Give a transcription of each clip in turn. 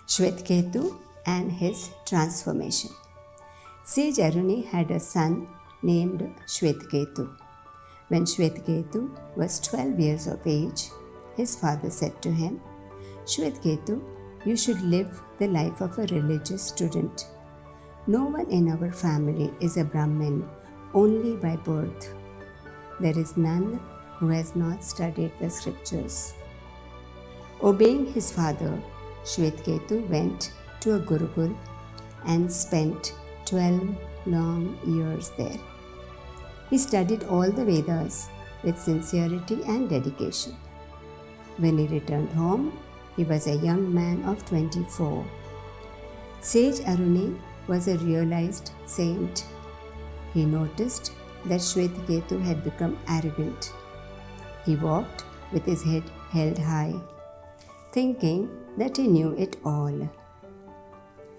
Shvetaketu and his transformation. Sage Aruni had a son named Shvetaketu. When Shvetaketu was 12 years of age, his father said to him, "Shvetaketu, you should live the life of a religious student. No one in our family is a Brahmin only by birth. There is none who has not studied the scriptures." Obeying his father, Shvetaketu went to a Gurukul and spent 12 long years there. He studied all the Vedas with sincerity and dedication. When he returned home, he was a young man of 24. Sage Aruni was a realized saint. He noticed that Shvetaketu had become arrogant. He walked with his head held high, thinking that he knew it all.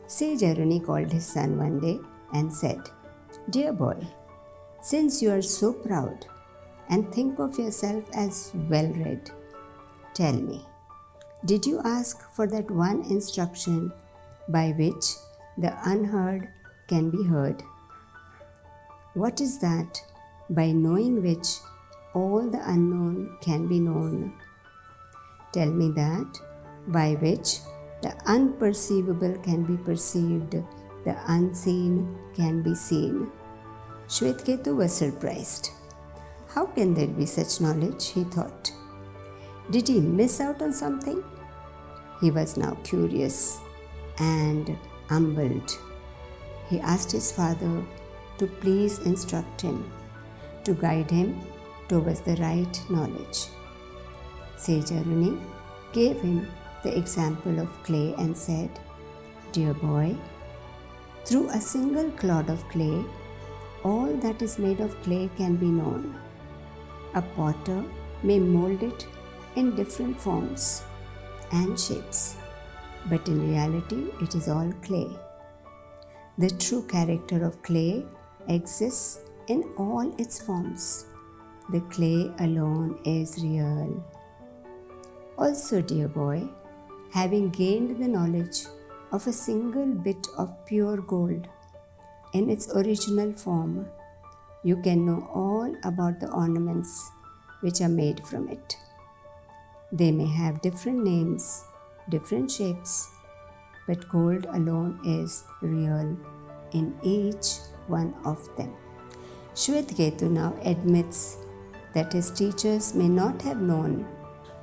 Sage Aruni called his son one day and said, "Dear boy, since you are so proud and think of yourself as well-read, tell me, did you ask for that one instruction by which the unheard can be heard? What is that by knowing which all the unknown can be known? Tell me that by which the unperceivable can be perceived, the unseen can be seen." Shvetaketu was surprised. How can there be such knowledge, he thought. Did he miss out on something? He was now curious and humbled. He asked his father to please instruct him, to guide him towards the right knowledge. Sage Aruni gave him the example of clay and said, "Dear boy, through a single clod of clay, all that is made of clay can be known. A potter may mold it in different forms and shapes, but in reality it is all clay. The true character of clay exists in all its forms. The clay alone is real. Also, dear boy, having gained the knowledge of a single bit of pure gold in its original form, you can know all about the ornaments which are made from it. They may have different names, different shapes, but gold alone is real in each one of them." Shvetaketu now admits that his teachers may not have known.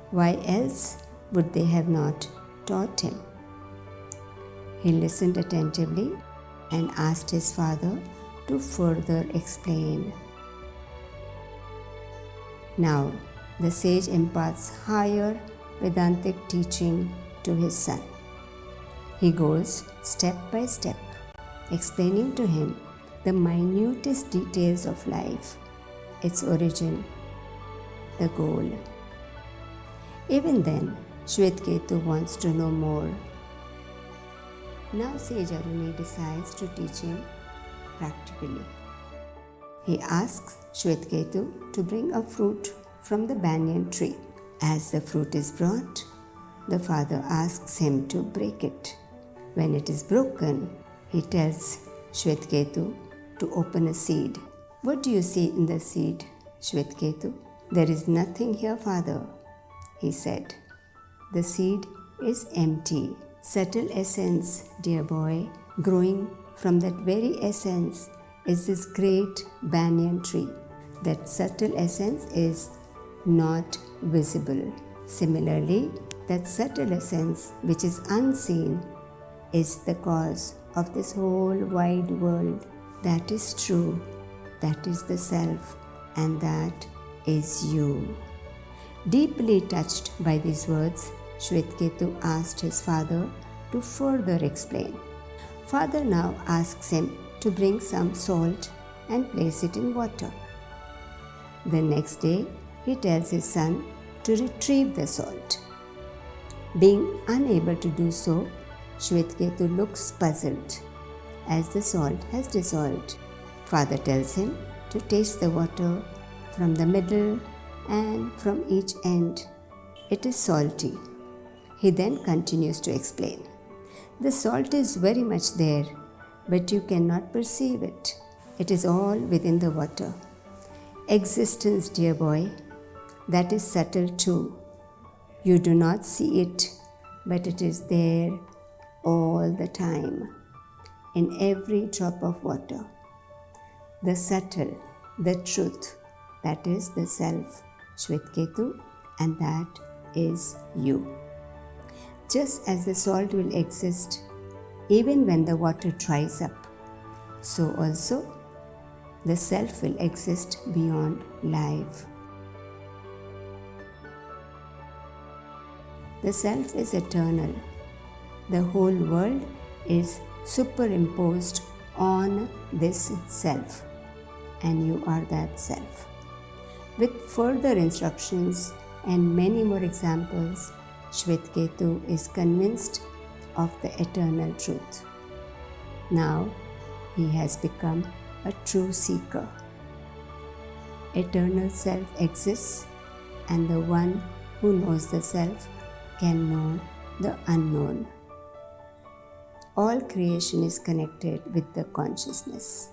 Why else would they have not taught him? He listened attentively and asked his father to further explain. Now, the sage imparts higher Vedantic teaching to his son. He goes step by step, explaining to him the minutest details of life, its origin, the goal. Even then, Shvetaketu wants to know more. Now Sage Aruni decides to teach him practically. He asks Shvetaketu to bring a fruit from the banyan tree. As the fruit is brought, the father asks him to break it. When it is broken, he tells Shvetaketu to open a seed. "What do you see in the seed, Shvetaketu?" "There is nothing here, father," he said. "The seed is empty. Subtle essence, dear boy, growing from that very essence is this great banyan tree. That subtle essence is not visible. Similarly, that subtle essence which is unseen is the cause of this whole wide world. That is true, that is the self, and that is you." Deeply touched by these words, Shvetaketu asked his father to further explain. Father now asks him to bring some salt and place it in water. The next day, he tells his son to retrieve the salt. Being unable to do so, Shvetaketu looks puzzled as the salt has dissolved. Father tells him to taste the water from the middle and from each end. It is salty. He then continues to explain. The salt is very much there, but you cannot perceive it. It is all within the water. Existence, dear boy, that is subtle too. You do not see it, but it is there all the time, in every drop of water. The subtle, the truth, that is the self, Shvetaketu, and that is you. Just as the salt will exist even when the water dries up, so also the self will exist beyond life. The self is eternal. The whole world is superimposed on this self, and you are that self. With further instructions and many more examples, Shvetaketu is convinced of the eternal truth. Now he has become a true seeker. Eternal self exists, and the one who knows the self can know the unknown. All creation is connected with the consciousness.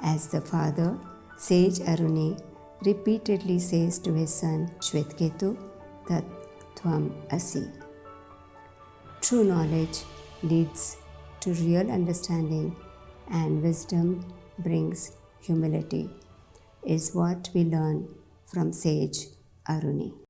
As the father, Sage Aruni, repeatedly says to his son Shvetaketu, Tat Tvam Asi. True knowledge leads to real understanding, and wisdom brings humility, is what we learn from Sage Aruni.